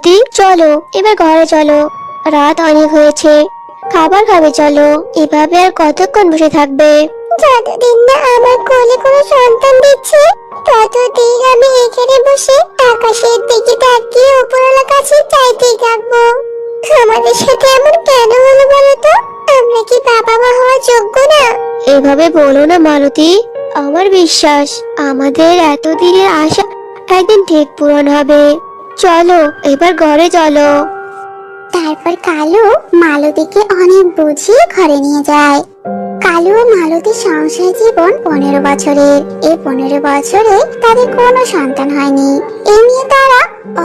মালতী, চলো এবার ঘরে চলো। রাত অনেক হয়েছে, খাবার খাবে চলো। এভাবে আর কতক্ষণ বসে থাকবে? যতদিন না আমার কোলে কোনো সন্তান দিচ্ছে ততদিন আমি এখানে বসে আকাশের দিকে তাকিয়ে উপরওয়ালার কাছে চাইতেই থাকবো। আমাদের সাথে এমন কেন হলো বলো তো? আমরা কি বাবা মা হওয়ার যোগ্য না? এভাবে বলো না মালতী, আমার বিশ্বাস আমাদের এতদিনের আশা একদিন ঠিক পূরণ হবে। চলো এবার ঘরে চলো। তারপর কালু মালতীকে অনেক বুঝিয়ে ঘরে নিয়ে যায়। কালু ও মালতীর সংসার জীবন 15 বছরের। এই 15 বছরে তাদের কোনো সন্তান হয়নি। এই নিয়ে তারা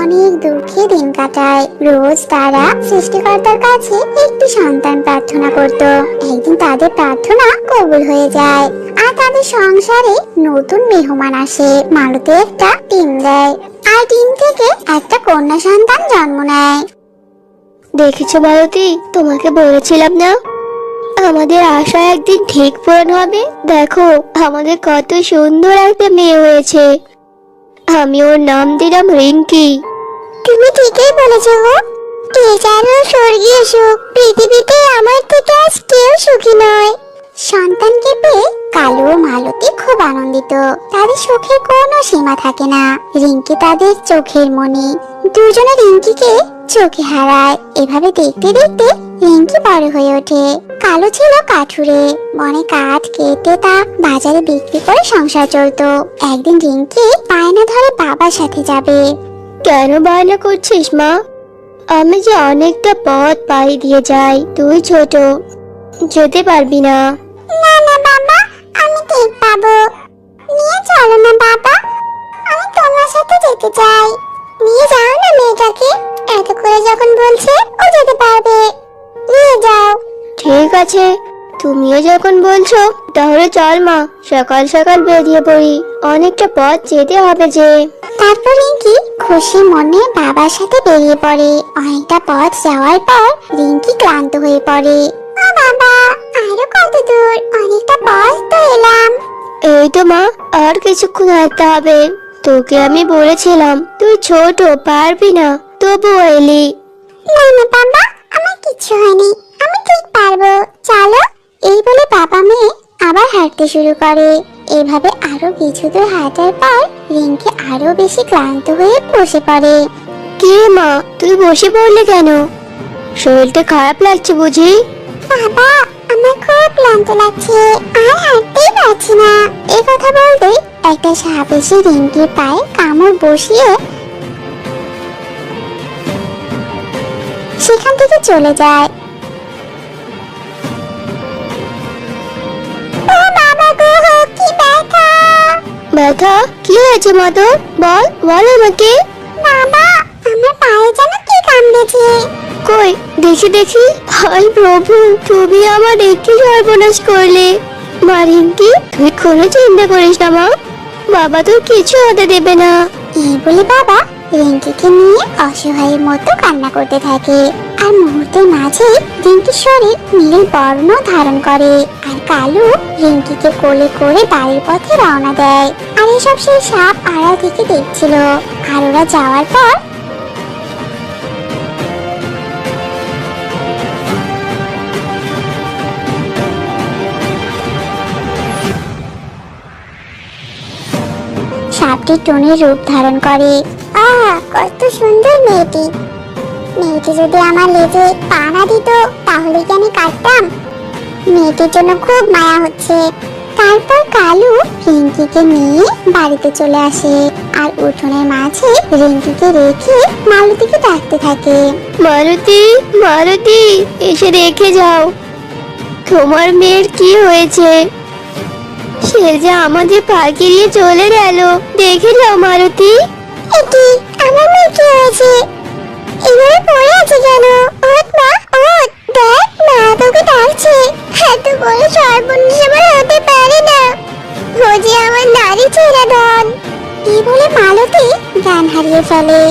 অনেক দুঃখে দিন কাটায়। রোজ তারা সৃষ্টিকর্তার কাছে একটি সন্তান প্রার্থনা করত। একদিন তাদের প্রার্থনা কবুল হয়ে যায় আর তাদের সংসারে নতুন মেহমান আসে। মালতী একটা ডিম দেয় আর ডিম থেকে একটা কন্যা সন্তান জন্ম নেয়। দেখেছো মালতী, তোমাকে বলেছিলাম না আমাদের আশা একদিন ঠিক পূরণ হবে। দেখো আমাদের কত সুন্দর একটা মেয়ে হয়েছে। আমি ওর নাম দিলাম রিঙ্কি। তুমি ঠিকই বলেছো গো। এ যেন স্বর্গীয় সুখ। পৃথিবীতে আমার থেকে আজ কেউ সুখী নয়। সন্তানকে পেয়ে কালু ও মালতী খুব আনন্দিত। তাদের সুখের কোনো সীমা থাকে না। রিঙ্কি তাদের চোখের মণি। দুজনে রিঙ্কিকে চোখে হারায়। এভাবে দেখতে দেখতে রিঙ্কি বড় হয়ে ওঠে। কালু ছিল কাঠুরে, বনে কাঠ কেটে তা বাজারে বিক্রি করে সংসার চলতো। একদিন রিঙ্কি বায়না ধরে বাবার সাথে যাবে। কেন বায়না করছিস মা? আমি যে অনেকটা পথ পাড়ি দিয়ে যাই, তুই ছোট, যেতে পারবি না। না না বাবা, আমি ঠিক পাবো। নিয়ে চলো না বাবা, আমি তোমার সাথে যেতে চাই। নিয়ে যাও না মেয়েটাকে, এত করে যখন বলছে ও যেতে পারবে। নিয়ে যাও। ঠিক আছে, তুমিও যখন বলছো তাহলে চল মা, সকাল সকাল বেরিয়ে পড়ি, অনেকটা পথ যেতে হবে যে। তারপর রিঙ্কি খুশি মনে বাবার সাথে বেরিয়ে পড়ে। অনেকটা পথ যাওয়ার পর রিঙ্কি ক্লান্ত হয়ে পড়ে। ও বাবা, আরো কত দূর? অনেকটা পথ তো এলাম। এই তো মা, আর কিছুক্ষণ হাঁটতে হবে। তোকে আমি বলেছিলাম তুই ছোট, পারবি না, তবুও এলি। না না বাবা, আমার কিচ্ছু হয়নি, আমি ঠিক পারবো। চলো। এই বলে বাবা মেয়ে আবার হাঁটতে শুরু করে। এভাবে আরো কিছু দূর হাঁটার পর রিঙ্কি আরো বেশি ক্লান্ত হয়ে বসে পড়ে। কি রে মা, তুই বসে পড়লি কেন? শরীরটা খারাপ লাগছে বুঝি? বাবা, আমার খুব ক্লান্ত লাগছে, আর হাঁটতেই পারছি না। এই কথা বলতে একটা সাপ এসে রিঙ্কির পায়ে কামড় বসিয়ে সেখান থেকে চলে যায়। ও বাবা গো, কি ব্যথা! ব্যথা? কি হয়েছে মা তোর? বল বল আমাকে। বাবা, আমার পায়ে যেন কি কামড়েছে। কই দেখি দেখি। হায় প্রভু, তুমি আমার একটু সর্বনাশ করলে। মা রিঙ্কি, তুই কোনো চিন্তা করিস না মা, বাবা তোর কিছু হতে দেবে না। এই বলে বাবা রিঙ্কিকে নিয়ে অসহায়ের মতো কান্না করতে থাকে। আর মুহূর্তের মাঝে রিঙ্কির শরীর নীল বর্ণ ধারণ করে। আর কালু রিঙ্কিকে কোলে করে বাড়ির পথে রওনা দেয়। আর এসব সেই সাপ আড়াল থেকে দেখছিল। আর ওরা যাওয়ার পর সাপটি টুনির রূপ ধারণ করে। আহা, কত সুন্দর মেয়েটি! মেয়েটি যদি আমার লেজে পা না দিত তাহলে কি আমি কাটতাম? মেয়েটির জন্য খুব মায়া হচ্ছে। তারপর কালু রিঙ্কিকে নিয়ে বাড়িতে চলে আসে। আর উঠোনের মাঝে রিঙ্কিকে রেখে মালতীকে ডাকতে থাকে। মালতী, মালতী, এসে রেখে যাও। তোমার মেয়ের কি হয়েছে? সে যে আমাদের পার্কে দিয়ে চলে গেল, দেখে যাও মালতী। এটি আমার মেয়ে, কি হয়েছে? এভাবে পড়ে আছে কেন? ওঠ মা, ওঠ, দেখ মা তোকে ডাকছে। এত বড় সর্বনাশ আমার হতে পারে না। ও যে আমার নারী ছেড়ে ধন। এই বলে মালতী জ্ঞান হারিয়ে ফেলে।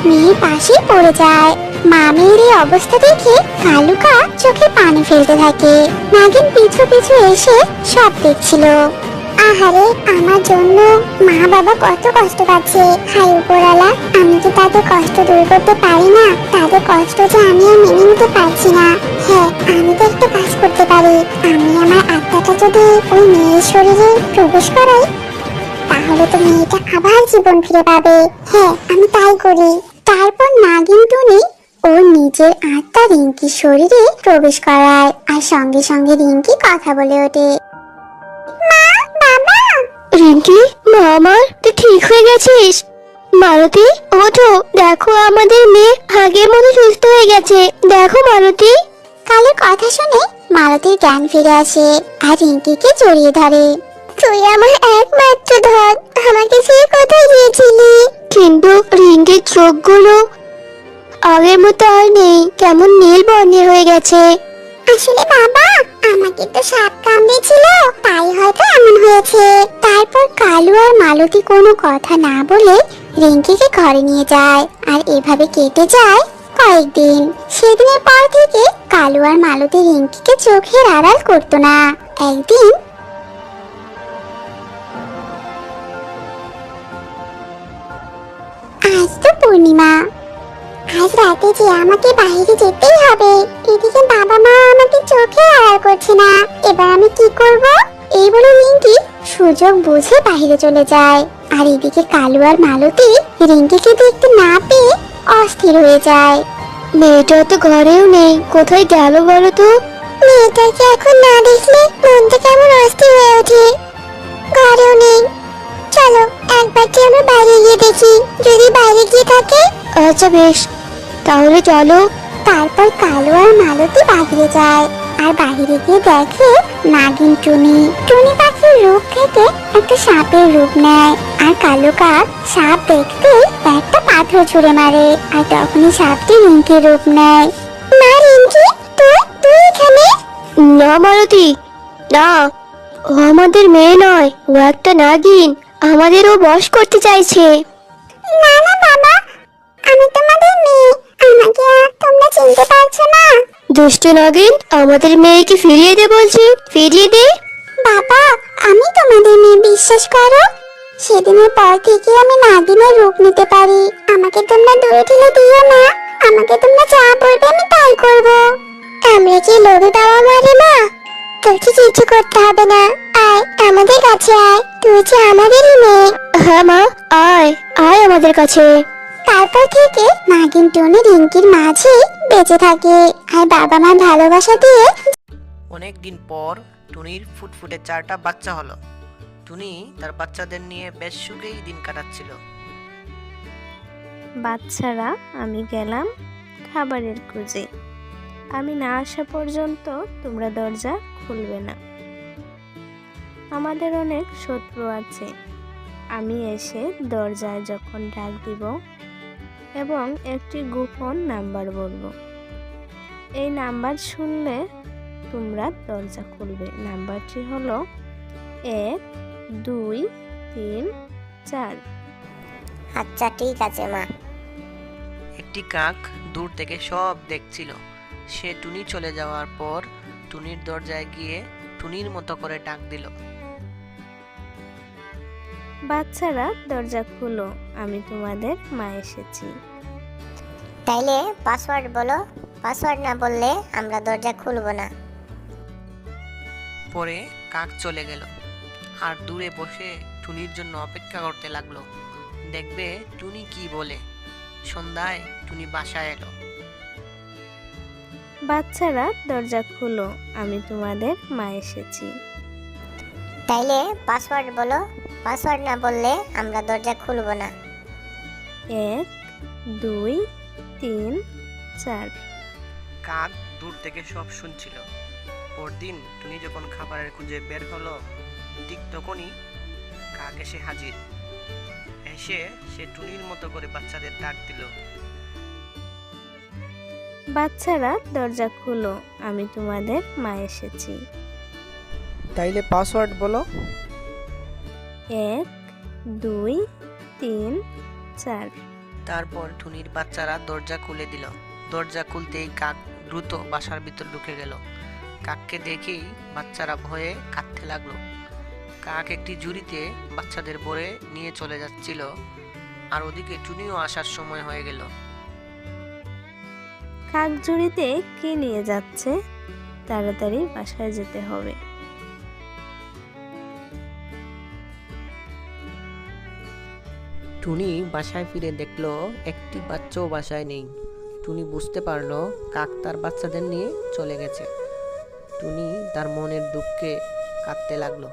মেয়ের পাশে পড়ে যায়। মা মেয়ের এই অবস্থা দেখে কালুকা চোখে পানি ফেলতে থাকে। নাগিন পিছু পিছু এসে সব দেখছিল। আহারে, আমার জন্য মা বাবা কত কষ্ট পাচ্ছে। হাই উপরওয়ালা, আমি কি তাদের কষ্ট দূর করতে পারি না? তাদের কষ্ট যে আমি আর মেনে নিতে পারছি না। হ্যাঁ, আমি তো একটা কাজ করতে পারি। আমি আমার আত্মাটা যদি ওই মেয়ের শরীরে প্রবেশ করাই, তাহলে তো মেয়েটা আবার জীবন ফিরে পাবে। হ্যাঁ, আমি তাই করি। তারপর নাগিন টুনি ওর নিজের আত্মা রিঙ্কির শরীরে প্রবেশ করায়, আর সঙ্গে সঙ্গে রিঙ্কি কথা বলে ওঠে। মা, বাবা। রিঙ্কি, মা আমার, তুই ঠিক হয়ে গেছিস? মালতী, ওঠো, দেখো আমাদের মেয়ে আগের মতো সুস্থ হয়ে গেছে। দেখো মালতী। কালের কথা শুনে মালতীর জ্ঞান ফিরে আসে আর রিঙ্কিকে জড়িয়ে ধরে। তুই আমার একমাত্র ধন, আমাকে ছেড়ে কোথায় গিয়েছিলি? কিন্তু রিঙ্কির চোখগুলো আগের মতো আর নেই, কেমন নীল বর্ণের হয়ে গেছে। আসলে বাবা, আমাকে তো সাপ কামড়েছিল, তাই হয়তো এমন হয়েছে। তারপর কালু আর মালতী কোনো কথা না বলে রিঙ্কিকে ঘরে নিয়ে যায়, আর এভাবে কেটে যায় কয়েকদিন। সেদিনের পর থেকে কালু আর মালতী রিঙ্কিকে চোখের আড়াল করতো না। একদিন আজ তো পূর্ণিমা, আজ রাতে যে আমাকে বাইরে যেতেই হবে। এদিকে বাবা মা আমাকে চোখে আড়াল করছে না, এবার আমি কি করব? এই বলে রিঙ্কি সুযোগ বুঝে বাইরে চলে যায়। আর এদিকে কালু আর মালতী রিঙ্কিকে দেখতে না পেয়ে অস্থির হয়ে যায়। মেয়েটা তো ঘরেও নেই, কোথায় গেল বলো তো? মেয়েটাকে এখন না দেখলে মনটা কেমন অস্থির হয়ে ওঠে। ঘরেও নেই। চলো একবারটি আমরা বাইরে গিয়ে দেখি, যদি বাইরে গিয়ে থাকে। আচ্ছা বেশ, তাহলে চলো। তারপর কালু আর মালতী বাহিরে যায়, আর বাহিরে গিয়ে দেখে নাগিন টুনি। টুনি পাখির রূপ থেকে একটা সাপের রূপ নেয়, আর কালো কাক সাপ দেখতে একটা পাথর ছুঁড়ে মারে, আর তখনই সাপটি রিঙ্কির রূপ নেয়। মা রিঙ্কি, তুই তুই এখানে? না মালতী, না, ও আমাদের মেয়ে নয়, ও একটা নাগিন। আমাদেরও বশ করতে চাইছে। না না বাবা, আমি তোমাদের মেয়ে, আমাকে আর তোমরা চিনতে পারছো না? দুষ্ট নাগিন, আমাদের মেয়েকে ফিরিয়ে দে বলছি, ফিরিয়ে দে। বাবা, আমি তোমাদের মেয়ে, বিশ্বাস করো। সেদিনের পর থেকে আমি নাগিনের রূপ নিতে পারি। আমাকে তোমরা দূরে ঠেলে দিও না, আমাকে তোমরা যা বলবে আমি তাই করব। আমরা কি লড়ু দাওয়া মারে মা? তোকে কিছু করতে হবে না, আয় আমাদের কাছে আয়, তুই যে আমাদেরই মেয়ে। হ্যাঁ মা, আয় আয় আমাদের কাছে। তারপর থেকে নাগিন টুনি রিঙ্কির মাঝে বেঁচে থাকে, আর বাবা মার ভালোবাসা দিয়ে। অনেক দিন পর টুনির ফুটফুটে 4টা বাচ্চা হলো। টুনি তার বাচ্চাদের নিয়ে বেশ সুখেই দিন কাটাচ্ছিল। বাচ্চারা, আমি গেলাম খাবারের খোঁজে। আমি না আসা পর্যন্ত তোমরা দরজা খুলবে না। আমাদের অনেক শত্রু আছে। আমি এসে দরজায় যখন ডাক দিব এবং একটি গোপন নাম্বার বলবো, এই নাম্বার শুনলে তোমরা দরজা খুলবে। নাম্বারটি হলো 1 2 3 4। আচ্ছা ঠিক আছে মা। একটি কাক দূর থেকে সব দেখছিল। সে টুনি চলে যাওয়ার পর টুনির দরজায় গিয়ে টুনির মতো করে ডাক দিল। বাচ্চারা, দরজা খুলো, আমি তোমাদের মা এসেছি। তাইলে পাসওয়ার্ড বলো, পাসওয়ার্ড না বললে আমরা দরজা খুলবো না। পরে কাক চলে গেল আর দূরে বসে টুনির জন্য অপেক্ষা করতে লাগলো, দেখবে টুনি কি বলে। সন্ধ্যায় টুনি বাসায় এলো। বাচ্চারা, দরজা খুলো, আমি তোমাদের মা এসেছি। তাইলে পাসওয়ার্ড বলো, পাসওয়ার্ড না বললে আমরা দরজা খুলবো না। 1 2 3 4। কাক দূর থেকে সব শুনছিল। পরদিন টুনি যখন খাবারের খুঁজে বের হলো, ঠিক তখনই কাক এসে হাজির। এসে সে টুনির মতো করে বাচ্চাদের ডাক দিল। বাচ্চারা, দরজা খুলো, আমি তোমাদের মা এসেছি। তাইলে পাসওয়ার্ড বলো। 1 2 3 4। তারপর টুনির বাচ্চারা দরজা খুলে দিল। দরজা খুলতেই কাক দ্রুত বাসার ভিতর ঢুকে গেল। কাককে দেখেই বাচ্চারা ভয়ে কাঁদতে লাগলো। কাক একটি ঝুড়িতে বাচ্চাদের ভরে নিয়ে চলে যাচ্ছিল, আর ওদিকে টুনিও আসার সময় হয়ে গেল। কাক ঝুড়িতে কি নিয়ে যাচ্ছে? তাড়াতাড়ি বাসায় যেতে হবে। টুনি বাসায় ফিরে দেখলো একটি বাচ্চাও বাসায় নেই। টুনি বুঝতে পারলো কাক তার বাচ্চাদের নিয়ে চলে গেছে। টুনি তার মনের দুঃখে কাঁদতে লাগলো।